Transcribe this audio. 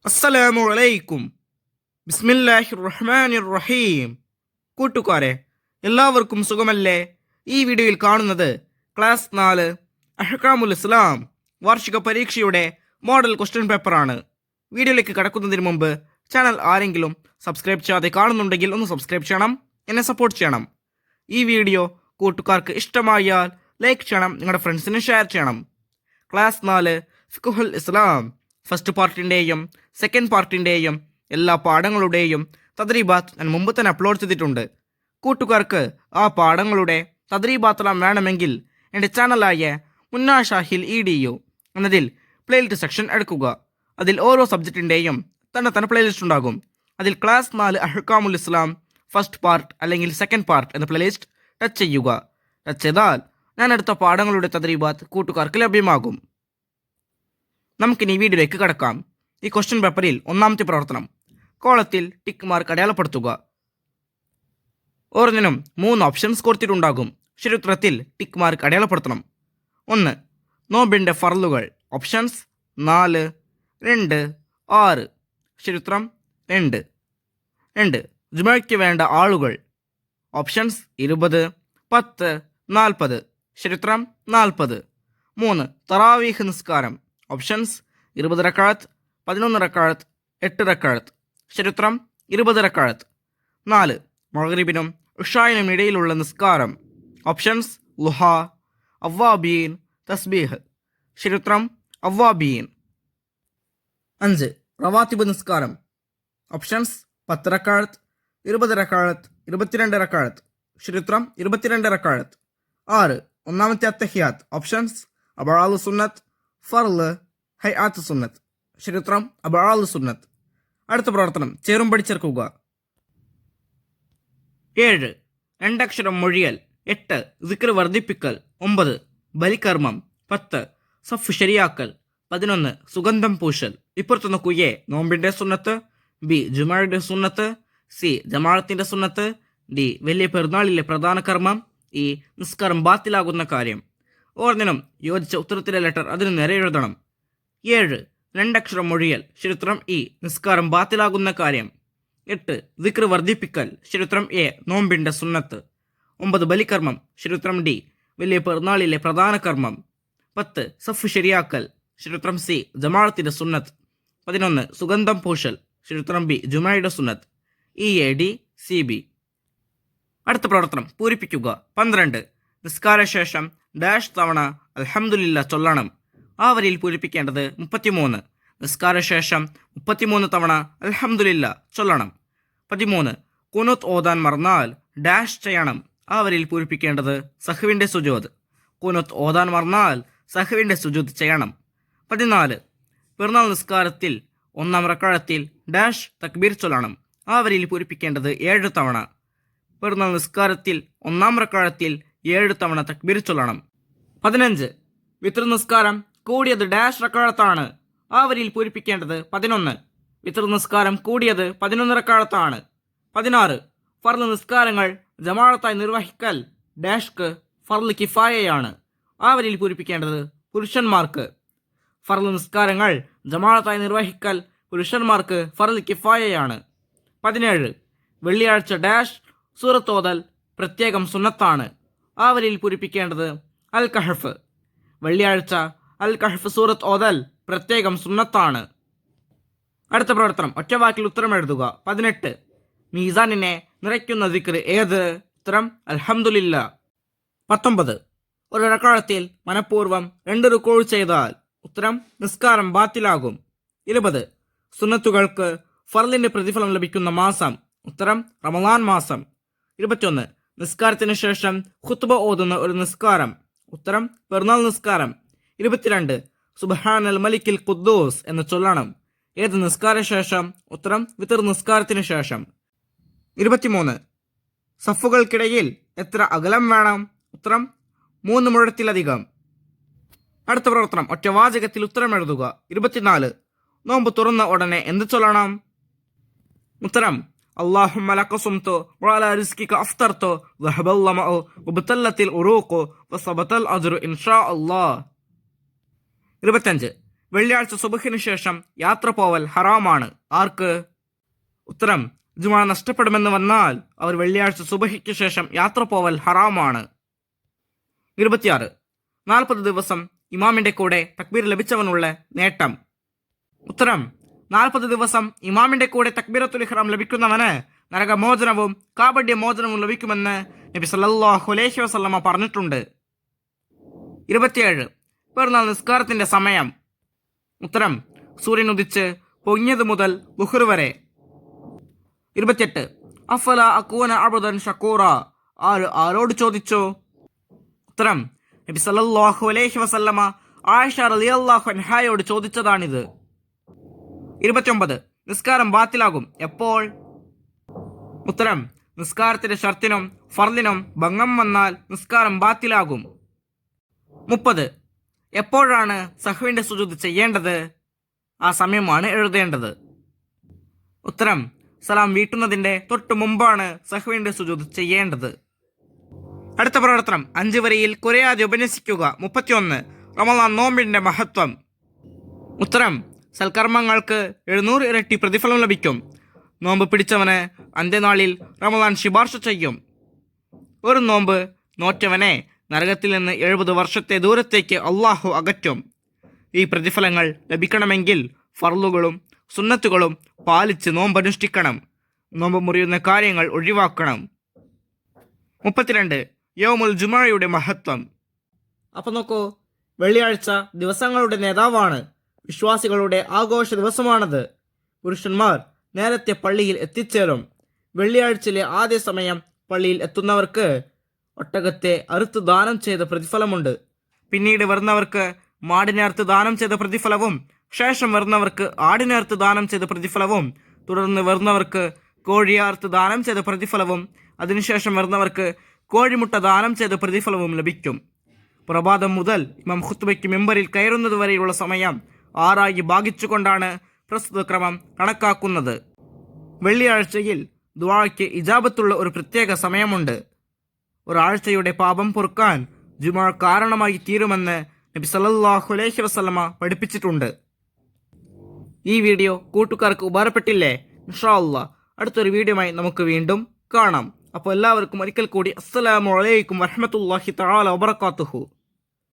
അസ്സലാമു അലൈക്കും. ബിസ്മില്ലാഹിർ റഹ്മാനിർ റഹീം. കൂട്ടുകാരെ, എല്ലാവർക്കും സുഖമല്ലേ? ഈ വീഡിയോയിൽ കാണുന്നത് ക്ലാസ് 4 അഹ്കാമുൽ ഇസ്ലാം വാർഷിക പരീക്ഷയുടെ മോഡൽ ക്വസ്റ്റ്യൻ പേപ്പറാണ്. വീഡിയോയിലേക്ക് കടക്കുന്നതിന് മുമ്പ് ചാനൽ ആരെങ്കിലും സബ്സ്ക്രൈബ് ചെയ്യാതെ കാണുന്നുണ്ടെങ്കിൽ ഒന്ന് സബ്സ്ക്രൈബ് ചെയ്യണം, എന്നെ സപ്പോർട്ട് ചെയ്യണം. ഈ വീഡിയോ കൂട്ടുകാർക്ക് ഇഷ്ടമായാൽ ലൈക്ക് ചെയ്യണം, നിങ്ങളുടെ ഫ്രണ്ട്സിന് ഷെയർ ചെയ്യണം. ക്ലാസ് 4 ഫിഖ്ഹുൽ ഇസ്ലാം ഫസ്റ്റ് പാർട്ടിൻ്റെയും സെക്കൻഡ് പാർട്ടിൻ്റെയും എല്ലാ പാഠങ്ങളുടെയും തദ്രീബാത്ത് ഞാൻ മുമ്പ് തന്നെ അപ്ലോഡ് ചെയ്തിട്ടുണ്ട്. കൂട്ടുകാർക്ക് ആ പാഠങ്ങളുടെ തദ്രീബാത്തെല്ലാം വേണമെങ്കിൽ എൻ്റെ ചാനലായ മുന്നാ ഷാഹിൽ EDU എന്നതിൽ പ്ലേലിസ്റ്റ് സെക്ഷൻ എടുക്കുക. അതിൽ ഓരോ സബ്ജക്റ്റിൻ്റെയും തന്നെ പ്ലേലിസ്റ്റ് ഉണ്ടാകും. അതിൽ ക്ലാസ് 4 അഹ്കാമുൽ ഇസ്ലാം ഫസ്റ്റ് പാർട്ട് അല്ലെങ്കിൽ സെക്കൻഡ് പാർട്ട് എന്ന പ്ലേലിസ്റ്റ് ടച്ച് ചെയ്യുക. ടച്ച് ചെയ്താൽ ഞാൻ എടുത്ത പാഠങ്ങളുടെ തദ്രീബാത്ത് കൂട്ടുകാർക്ക് ലഭ്യമാകും. നമുക്കിനി വീഡിയോയിലേക്ക് കടക്കാം. ഈ ക്വസ്റ്റ്യൻ പേപ്പറിൽ ഒന്നാമത്തെ പ്രവർത്തനം, കോളത്തിൽ ടിക്ക് മാർക്ക് അടയാളപ്പെടുത്തുക. ഓരോന്നിനും 3 ഓപ്ഷൻസ് കൊടുത്തിട്ടുണ്ടാകും. ശരിയുത്തരത്തിൽ ടിക്ക് മാർക്ക് അടയാളപ്പെടുത്തണം. 1. നോമ്പിൻ്റെ ഫർളുകൾ. ഓപ്ഷൻസ് 4, 2, 6. ശരിയുത്തരം 2. 2. ജുമയ്ക്ക് വേണ്ട ആളുകൾ. ഓപ്ഷൻസ് 20, 10, 40. ശരിയുത്തരം 40. 3. തറാവീഹ് നിസ്കാരം. ഓപ്ഷൻസ് 20 റക്അത്ത്, 11 റക്അത്ത്, 8 റക്അത്ത്. ശരിയുത്തരം 20 റക്അത്ത്. 4. മഗ്രിബിനും ഇഷായിനും ഇടയിലുള്ള നിസ്കാരം. ഓപ്ഷൻസ് ളുഹ, അവ്വാബീൻ, തസ്ബീഹ്. ശരിയുത്തരം അവ്വാബീൻ. 5. റവാത്തിബ് നിസ്കാരം. ഓപ്ഷൻസ് 10 റക്അത്ത്, 20 റക്അത്ത്, 22 റക്അത്ത്. ശരിയുത്തരം 22 റക്അത്ത്. 6. ഒന്നാമത്തെ അത്തഹിയാത്ത്. ഓപ്ഷൻസ് അബആലു സുന്നത്ത്, ഫർള്, ഹൈആത്ത് സുന്നത്ത്. ശരിയുത്തരം അബആലു സുന്നത്ത്. അടുത്ത പ്രവർത്തനം, ചേറും പഠിച്ചേർക്കുക. 7. രണ്ടക്ഷരം മൊഴിയൽ. 8. സിക്ർ വർദ്ധിപ്പിക്കൽ. 9. ബലികർമ്മം. 10. സഫ് ശരിയാക്കൽ. 11. സുഗന്ധം പൂശൽ. ഇപ്പുറത്ത് നോക്കൂ. എ നോമ്പിന്റെ സുന്നത്ത്, ബി ജുമായുടെ സുന്നത്ത്, സി ജമാഅത്തിന്റെ സുന്നത്ത്, ഡി വലിയ പെരുന്നാളിലെ പ്രധാന കർമ്മം, ഈ നിസ്കാരം ബാത്തിലാകുന്ന കാര്യം. ഓരോന്നിനും യോജിച്ച ഉത്തരത്തിലെ ലെറ്റർ അതിന് നേരെ എഴുതണം. 7. രണ്ടക്ഷരം മൊഴിയൽ. ശരിയുത്തരം ഇ നിസ്കാരം ബാത്തിലാകുന്ന കാര്യം. 8. ദിക്ർ വർദ്ധിപ്പിക്കൽ. ശരിയുത്തരം എ നോമ്പിന്റെ സുന്നത്ത്. 9. ബലികർമ്മം. ശരിയുത്തരം ഡി വലിയ പെരുന്നാളിലെ പ്രധാന കർമ്മം. 10. സഫ് ശരിയാക്കൽ. ശരിയുത്തരം സി ജമാഅത്തിന്റെ സുന്നത്ത്. 11. സുഗന്ധം പൂശൽ. ശരിയുത്തരം ബി ജുമയുടെ സുന്നത്ത്. EADCB. അടുത്ത പ്രവർത്തനം, പൂരിപ്പിക്കുക. 12. നിസ്കാരശേഷം ഡാഷ് തവണ അൽഹംദുലില്ലാ ചൊല്ലണം. ആ വരിയിൽ പൂരിപ്പിക്കേണ്ടത് 33. നിസ്കാരശേഷം 33 തവണ അൽഹംദുലില്ലാ ചൊല്ലണം. 13. ഖുനൂത്ത് ഓതാൻ മറന്നാൽ ഡാഷ് ചെയ്യണം. ആ വരിയിൽ പൂരിപ്പിക്കേണ്ടത് സഹ്വിന്റെ സുജൂദ്. ഖുനൂത്ത് ഓതാൻ മറന്നാൽ സഹ്വിന്റെ സുജൂദ് ചെയ്യണം. 14. പെരുന്നാൾ നിസ്കാരത്തിൽ 1-ാം റക്അത്തിൽ ഡാഷ് തക്ബീർ ചൊല്ലണം. ആ വരിയിൽ പൂരിപ്പിക്കേണ്ടത് 7 തവണ. പെരുന്നാൾ നിസ്കാരത്തിൽ 1-ാം റക്അത്തിൽ 7 തവണ തക്ബീർ ചൊല്ലണം. 15. വിത്ർ നിസ്കാരം കൂടിയത് ഡാഷ് റക്അത്താണ്. ആ വരിയിൽ പൂരിപ്പിക്കേണ്ടത് 11. വിത്ർ നിസ്കാരം കൂടിയത് 11 റക്അത്താണ്. 16. ഫർള് നിസ്കാരങ്ങൾ ജമാഅത്തായി നിർവഹിക്കൽ ഡാഷ്ക്ക് ഫർള് കിഫായയാണ്. ആ വരിയിൽ പൂരിപ്പിക്കേണ്ടത് പുരുഷന്മാർക്ക്. ഫർള് നിസ്കാരങ്ങൾ ജമാഅത്തായി നിർവഹിക്കൽ പുരുഷന്മാർക്ക് ഫർള് കിഫായയാണ്. 17. വെള്ളിയാഴ്ച ഡാഷ് സൂറത്തോതൽ പ്രത്യേകം സുന്നത്താണ്. ആ വരിയിൽ പൂരിപ്പിക്കേണ്ടത് അൽ കഹഫ്. വെള്ളിയാഴ്ച അൽ കഹഫ് സൂറത്ത് ഓതൽ പ്രത്യേകം സുന്നത്താണ്. അടുത്ത പ്രവർത്തനം, ഒറ്റവാക്കിൽ ഉത്തരം എഴുതുക. 18. മീസാനിനെ നിറയ്ക്കുന്ന ദിക്ർ ഏത്? ഉത്തരം അൽഹംദുലില്ലാ. 19. ഒരു റക്അത്തിൽ മനഃപൂർവ്വം 2 റുകൂഅ് ചെയ്താൽ ഉത്തരം നിസ്കാരം ബാത്തിലാകും. 20. സുന്നത്തുകൾക്ക് ഫർളിന്റെ പ്രതിഫലം ലഭിക്കുന്ന മാസം. ഉത്തരം റമളാൻ മാസം. 21. നിസ്കാരത്തിന് ശേഷം ഖുത്ബ ഓതുന്ന ഒരു നിസ്കാരം. ഉത്തരം പെരുന്നാൾ നിസ്കാരം. 22. സുബ്ഹാനൽ മലിക്കിൽ ഖുദ്ദൂസ് എന്ന് ചൊല്ലണം. ഏത് നിസ്കാര ശേഷം? ഉത്തരം വിത്ർ നിസ്കാരത്തിന് ശേഷം. 23. സഫുകൾക്കിടയിൽ എത്ര അകലം വേണം? ഉത്തരം 3 മുഴത്തിലധികം. അടുത്ത പ്രവർത്തനം, ഒറ്റവാചകത്തിൽ ഉത്തരം എഴുതുക. 24. നോമ്പ് തുറന്ന ഉടനെ എന്ത് ചൊല്ലണം? ഉത്തരം اللهم لك صمت وعلى رزقك أفطرت ذهب الظمأ وابتلت العروق وثبت الأجر إن شاء الله. 25. വെള്ളിയാഴ്ച സുബഹിനു ശേഷം യാത്ര പോവൽ ഹറാമാണ്. ആർക്ക്? ഉത്തരം, ജുമാ നഷ്ടപ്പെടുമെന്ന് വന്നാൽ അവർ വെള്ളിയാഴ്ച സുബഹിക്ക് ശേഷം യാത്ര പോവൽ ഹറാമാണ്. 26. 40 ദിവസം ഇമാമിന്റെ കൂടെ തക്ബീർ ലഭിച്ചവനുള്ള നേട്ടം. ഉത്തരം, 40 ദിവസം ഇമാമിന്റെ കൂടെ തക്ബീറത്തുൽ ഇഹ്റാം ലഭിക്കുന്നവന് നരകമോചനവും കാപട്യ മോചനവും ലഭിക്കുമെന്ന് നബി സല്ലല്ലാഹു അലൈഹി വസല്ലമ പറഞ്ഞിട്ടുണ്ട്. 27. പെരുന്നാൾ നിസ്കാരത്തിന്റെ സമയം. ഉത്തരം, സൂര്യൻ ഉദിച്ച് പൊങ്ങിയത് മുതൽ ളുഹ്ർ വരെ. 28. അഫല അകൂന അബ്ദൻ ഷക്കൂറ. ആരോട് ചോദിച്ചു? ഉത്തരം, നബി സല്ലല്ലാഹു അലൈഹി വസല്ലമ ആയിഷ റളിയല്ലാഹു അൻഹായോട് ചോദിച്ചതാണിത്. 29. നിസ്കാരം ബാത്തിലാകും എപ്പോൾ? ഉത്തരം, നിസ്കാരത്തിന്റെ ഷർത്തിനും ഫർദിനും ഭംഗം വന്നാൽ നിസ്കാരം ബാത്തിലാകും. 30. എപ്പോഴാണ് സഹ്വിന്റെ സുജൂദ് ചെയ്യേണ്ടത്? ആ സമയമാണ് എഴുതേണ്ടത്. ഉത്തരം, സലാം വീട്ടുന്നതിന്റെ തൊട്ടു മുമ്പാണ് സഹ്വിന്റെ സുജൂദ് ചെയ്യേണ്ടത്. അടുത്ത പ്രവർത്തനം 5 വരിയിൽ കുരയാതെ ഉപന്യസിക്കുക. 31. റമളാൻ നോമ്പിന്റെ മഹത്വം. ഉത്തരം, സൽക്കർമ്മങ്ങൾക്ക് 700 ഇരട്ടി പ്രതിഫലം ലഭിക്കും. നോമ്പ് പിടിച്ചവന് അന്ത്യനാളിൽ റമളാൻ ശുപാർശ ചെയ്യും. ഒരു നോമ്പ് നോറ്റവനെ നരകത്തിൽ നിന്ന് 70 വർഷത്തെ ദൂരത്തേക്ക് അള്ളാഹു അകറ്റും. ഈ പ്രതിഫലങ്ങൾ ലഭിക്കണമെങ്കിൽ ഫർളുകളും സുന്നത്തുകളും പാലിച്ച് നോമ്പനുഷ്ഠിക്കണം. നോമ്പ് മുറിയുന്ന കാര്യങ്ങൾ ഒഴിവാക്കണം. 32. യൗമുൽ ജുമഅയുടെ മഹത്വം. അപ്പൊ നോക്കൂ, വെള്ളിയാഴ്ച ദിവസങ്ങളുടെ നേതാവാണ്. വിശ്വാസികളുടെ ആഘോഷ ദിവസമാണത്. പുരുഷന്മാർ നേരത്തെ പള്ളിയിൽ എത്തിച്ചേരും. വെള്ളിയാഴ്ചയിലെ ആദ്യ സമയം പള്ളിയിൽ എത്തുന്നവർക്ക് ഒട്ടകത്തെ അറുത്ത് ദാനം ചെയ്ത പ്രതിഫലമുണ്ട്. പിന്നീട് വരുന്നവർക്ക് മാടിനെ അറുത്ത് ദാനം ചെയ്ത പ്രതിഫലവും, ശേഷം വരുന്നവർക്ക് ആടിനെ അറുത്ത് ദാനം ചെയ്ത പ്രതിഫലവും, തുടർന്ന് വരുന്നവർക്ക് കോഴിയെ അറുത്ത് ദാനം ചെയ്ത പ്രതിഫലവും, അതിനുശേഷം വരുന്നവർക്ക് കോഴിമുട്ട ദാനം ചെയ്ത പ്രതിഫലവും ലഭിക്കും. പ്രഭാതം മുതൽ ഇമാം ഖുത്ബയ്ക്ക് മിമ്പറിൽ കയറുന്നത് വരെയുള്ള സമയം 6 ആയി ഭാഗിച്ചുകൊണ്ടാണ് പ്രസ്തുത ക്രമം കണക്കാക്കുന്നത്. വെള്ളിയാഴ്ചയിൽ ദുആക്ക് ഇജാബത്തുള്ള ഒരു പ്രത്യേക സമയമുണ്ട്. ഒരാഴ്ചയുടെ പാപം പൊറുക്കാൻ ജുമുഅ കാരണമായി തീരുമെന്ന് നബി സല്ലല്ലാഹു അലൈഹി വസല്ലമ പഠിപ്പിച്ചിട്ടുണ്ട്. ഈ വീഡിയോ കൂട്ടുകാർക്ക് ഉപകാരപ്പെട്ടില്ലേ? ഇൻഷാ അല്ലാഹ് അടുത്തൊരു വീഡിയോയുമായി നമുക്ക് വീണ്ടും കാണാം. അപ്പോൾ എല്ലാവർക്കും ഒരിക്കൽ കൂടി അസ്സലാമു അലൈക്കും വറഹ്മത്തുള്ളാഹി തആല വബറകാതുഹു.